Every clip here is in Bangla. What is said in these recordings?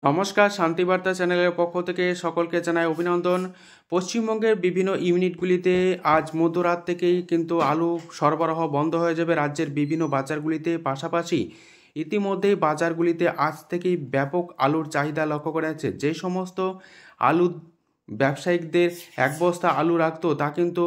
নমস্কার, শান্তিবার্তা চ্যানেলের পক্ষ থেকে সকলকে জানাই অভিনন্দন। পশ্চিমবঙ্গের বিভিন্ন ইউনিটগুলিতে আজ মধ্যরাত থেকেই কিন্তু আলু সরবরাহ বন্ধ হয়ে যাবে রাজ্যের বিভিন্ন বাজারগুলিতে। পাশাপাশি ইতিমধ্যেই বাজারগুলিতে আজ থেকেই ব্যাপক আলুর চাহিদা লক্ষ্য করা যাচ্ছে। যে সমস্ত আলু ব্যবসায়িকদের এক বস্তা আলু রাখতো তা কিন্তু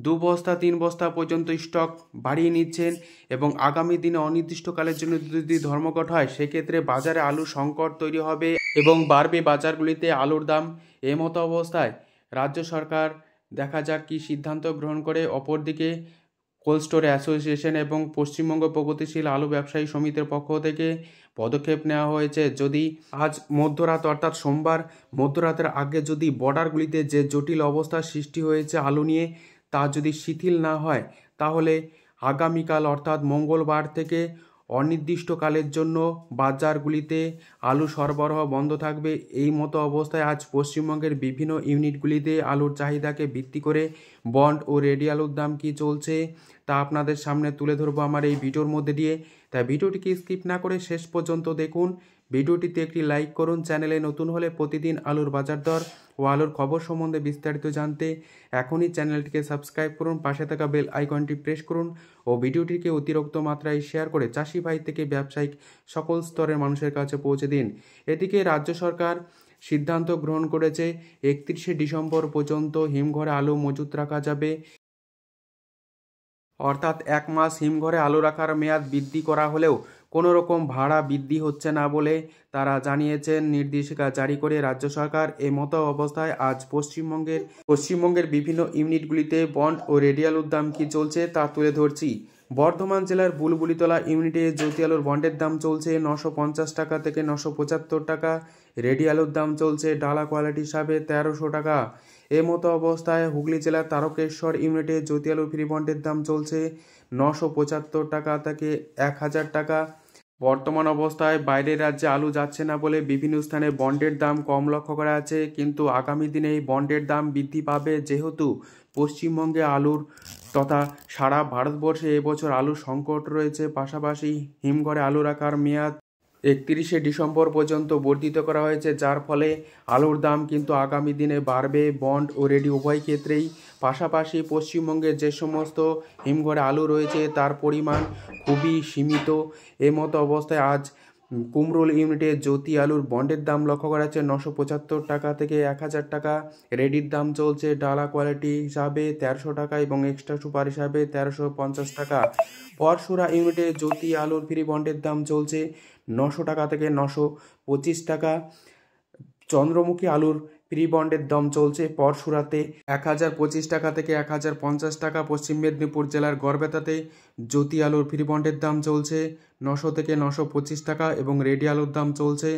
2 বস্তা 3 বস্তা পর্যন্ত স্টক বাড়িয়ে নিচ্ছেন এবং আগামী দিনে অনির্দিষ্টকালের জন্য যদি ধর্মঘট হয় সেক্ষেত্রে বাজারে আলু সংকট তৈরি হবে এবং বাড়বে বাজারগুলিতে আলুর দাম। এমতো অবস্থায় রাজ্য সরকার দেখা যাক কী সিদ্ধান্ত গ্রহণ করে। অপরদিকে কোল্ড স্টোর অ্যাসোসিয়েশন এবং পশ্চিমবঙ্গ প্রগতিশীল আলু ব্যবসায়ী সমিতির পক্ষ থেকে পদক্ষেপ নেওয়া হয়েছে। যদি আজ মধ্যরাত অর্থাৎ সোমবার মধ্যরাতের আগে যদি বর্ডারগুলিতে যে জটিল অবস্থার সৃষ্টি হয়েছে আলু নিয়ে তা যদি শিথিল না হয় তাহলে আগামীকাল অর্থাৎ মঙ্গলবার থেকে অনির্দিষ্টকালের জন্য বাজারগুলিতে আলু সরবরাহ বন্ধ থাকবে। এই মতো অবস্থায় আজ পশ্চিমবঙ্গের বিভিন্ন ইউনিটগুলিতে আলুর চাহিদাকে ভিত্তি করে বন্ড ও রেডি আলুর দাম কী চলছে তা আপনাদের সামনে তুলে ধরবো আমার এই ভিডিওর মধ্যে দিয়ে। তাই ভিডিওটিকে স্কিপ না করে শেষ পর্যন্ত দেখুন। ভিডিওটিতে একটি লাইক করুন। চ্যানেলে নতুন হলে প্রতিদিন আলুর বাজার দর ও আলুর খবর সম্বন্ধে বিস্তারিত জানতে এখনই চ্যানেলটিকে সাবস্ক্রাইব করুন, পাশে থাকা বেল আইকনটি প্রেস করুন ও ভিডিওটিকে অতিরিক্ত মাত্রায় শেয়ার করে চাষি ভাই থেকে ব্যবসায়িক সকল স্তরের মানুষের কাছে পৌঁছে দিন। এদিকে রাজ্য সরকার সিদ্ধান্ত গ্রহণ করেছে 31শে ডিসেম্বর পর্যন্ত হিমঘরে আলু মজুত রাখা যাবে, অর্থাৎ 1 মাস হিমঘরে আলু রাখার মেয়াদ বৃদ্ধি করা হলেও কোনো রকম ভাড়া বৃদ্ধি হচ্ছে না বলে তারা জানিয়েছেন নির্দেশিকা জারি করে রাজ্য সরকার। মতো অবস্থায় আজ পশ্চিমবঙ্গের বিভিন্ন ইউনিটগুলিতে বন্ড ও রেডি আলুর দাম কী চলছে তা তুলে ধরছি। বর্ধমান জেলার বুলবুলিতলা ইউনিটে জ্যোতি আলুর বন্ডের দাম চলছে 950 টাকা থেকে 975 টাকা। রেডি আলুর দাম চলছে ডালা কোয়ালিটি হিসাবে 1300 টাকা। মতো অবস্থায় হুগলি জেলার তারকেশ্বর ইউনিটে জ্যোতি আলুর ফ্রি বন্ডের দাম চলছে 975 টাকা থেকে 1000 টাকা। বর্তমান অবস্থায় বাইরের রাজ্যে আলু যাচ্ছে না বলে বিভিন্ন স্থানে বন্ডের দাম কম লক্ষ্য করা আছে, কিন্তু আগামী দিনে এই বন্ডের দাম বৃদ্ধি পাবে যেহেতু পশ্চিমবঙ্গে আলুর তথা সারা ভারতবর্ষে এবছর আলুর সংকট রয়েছে। পাশাপাশি হিমঘরে আলু রাখার মেয়াদ 31শে ডিসেম্বর পর্যন্ত বর্ধিত করা হয়েছে, যার ফলে আলুর দাম কিন্তু আগামী দিনে বাড়বে বন্ড ও রেডি উভয় ক্ষেত্রেই। পাশাপাশি পশ্চিমবঙ্গে যে সমস্ত হিমঘরে আলু রয়েছে তার পরিমাণ খুবই সীমিত। মতো অবস্থায় আজ কুমরোল ইউনিটে জ্যোতি আলুর বন্ডের দাম লক্ষ্য করা যাচ্ছে 975 টাকা থেকে 1000 টাকা। রেডির দাম চলছে ডালা কোয়ালিটি হিসাবে 1300 টাকা এবং এক্সট্রা সুপার হিসাবে 1350 টাকা। পরশুরা ইউনিটে জ্যোতি আলুর ফ্রি বন্ডের দাম চলছে 900 টাকা থেকে 925 টাকা। চন্দ্রমুখী আলুর ফ্রি বন্ডের দাম চলছে পরশুরাতে 1025 টাকা থেকে 1050 টাকা। পশ্চিম মেদিনীপুর জেলার গড়বেতাতে জ্যোতি আলুর ফ্রি বন্ডের দাম চলছে 900 থেকে 925 টাকা এবং রেডি আলুর দাম চলছে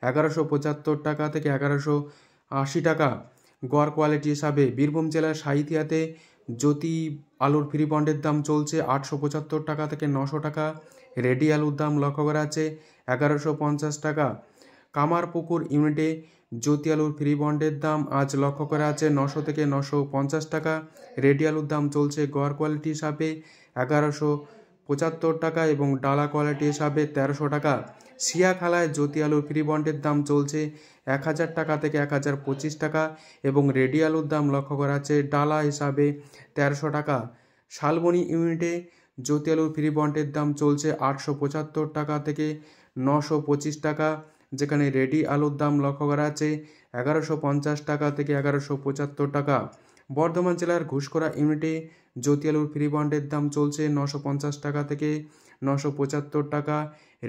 1175 টাকা থেকে 1180 টাকা গড় কোয়ালিটি হিসাবে। বীরভূম জেলার সাঁইথিয়াতে জ্যোতি আলুর ফ্রি বন্ডের দাম চলছে 875 টাকা থেকে 900 টাকা। রেডি আলুর দাম লক্ষ্য করা আছে 1150 টাকা। কামারপুকুর ইউনিটে জ্যোতি আলুর ফ্রি বন্ডের দাম আজ লক্ষ্য করা আছে 900 থেকে 950 টাকা। রেডি আলুর দাম চলছে গড় কোয়ালিটি হিসাবে 1175 টাকা এবং ডালা কোয়ালিটি হিসাবে 1300 টাকা। সিয়াখালায় জ্যোতি আলুর ফ্রি বন্ডের দাম চলছে 1000 টাকা থেকে 1025 টাকা এবং রেডি আলুর দাম লক্ষ্য করা আছে ডালা হিসাবে 1300 টাকা। শালবনী ইউনিটে জ্যোতি আলুর ফ্রি বন্ডের দাম চলছে 875 টাকা থেকে 925 টাকা, যেখানে রেডি আলুর দাম লক্ষ্য করা আছে 1150 টাকা থেকে 1175 টাকা। বর্ধমান জেলার ঘুষকরা ইউনিটে জ্যোতি আলুর ফ্রি বন্ডের দাম চলছে 950 টাকা থেকে 975 টাকা।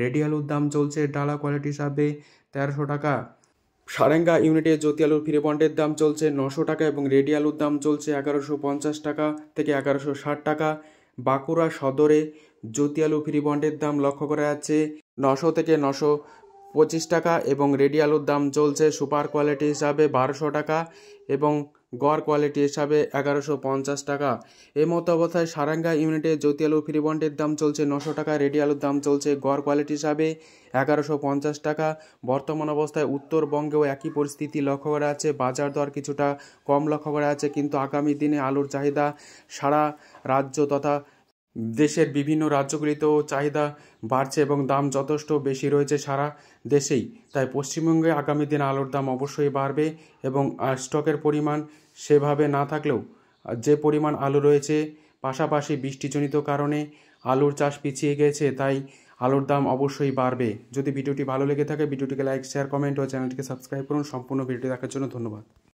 রেডি আলুর দাম চলছে ডালা কোয়ালিটি হিসাবে 1300 টাকা। সারেঙ্গা ইউনিটে জ্যোতি আলুর ফ্রি বন্ডের দাম চলছে 900 টাকা এবং রেডি আলুর দাম চলছে 1150 টাকা থেকে 1160 টাকা। বাঁকুড়া সদরে জ্যোতি আলু ফ্রি বন্ডের দাম লক্ষ্য করা যাচ্ছে 900 থেকে 925 টাকা এবং রেডি আলুর দাম চলছে সুপার কোয়ালিটি হিসাবে 1200 টাকা এবং গড় কোয়ালিটি হিসাবে 1150 টাকা। মতো অবস্থায় সারেঙ্গা ইউনিটে জ্যোতি আলুর ফ্রি বন্ডের দাম চলছে 900 টাকা, রেডি আলুর দাম চলছে গড় কোয়ালিটি হিসাবে 1150 টাকা। বর্তমান অবস্থায় উত্তরবঙ্গেও একই পরিস্থিতি লক্ষ্য করা আছে, বাজার দর কিছুটা কম লক্ষ্য করা আছে, কিন্তু আগামী দিনে আলুর চাহিদা সারা রাজ্য তথা দেশের বিভিন্ন রাজ্যগুলিতেও চাহিদা বাড়ছে এবং দাম যথেষ্ট বেশি রয়েছে সারা দেশেই। তাই পশ্চিমবঙ্গে আগামী দিনে আলুর দাম অবশ্যই বাড়বে এবং স্টকের পরিমাণ সেভাবে না থাকলেও যে পরিমাণ আলু রয়েছে, পাশাপাশি বৃষ্টিজনিত কারণে আলুর চাষ পিছিয়ে গেছে, তাই আলুর দাম অবশ্যই বাড়বে। যদি ভিডিওটি ভালো লেগে থাকে ভিডিওটিকে লাইক, শেয়ার, কমেন্ট ও চ্যানেলটিকে সাবস্ক্রাইব করুন। সম্পূর্ণ ভিডিওটি দেখার জন্য ধন্যবাদ।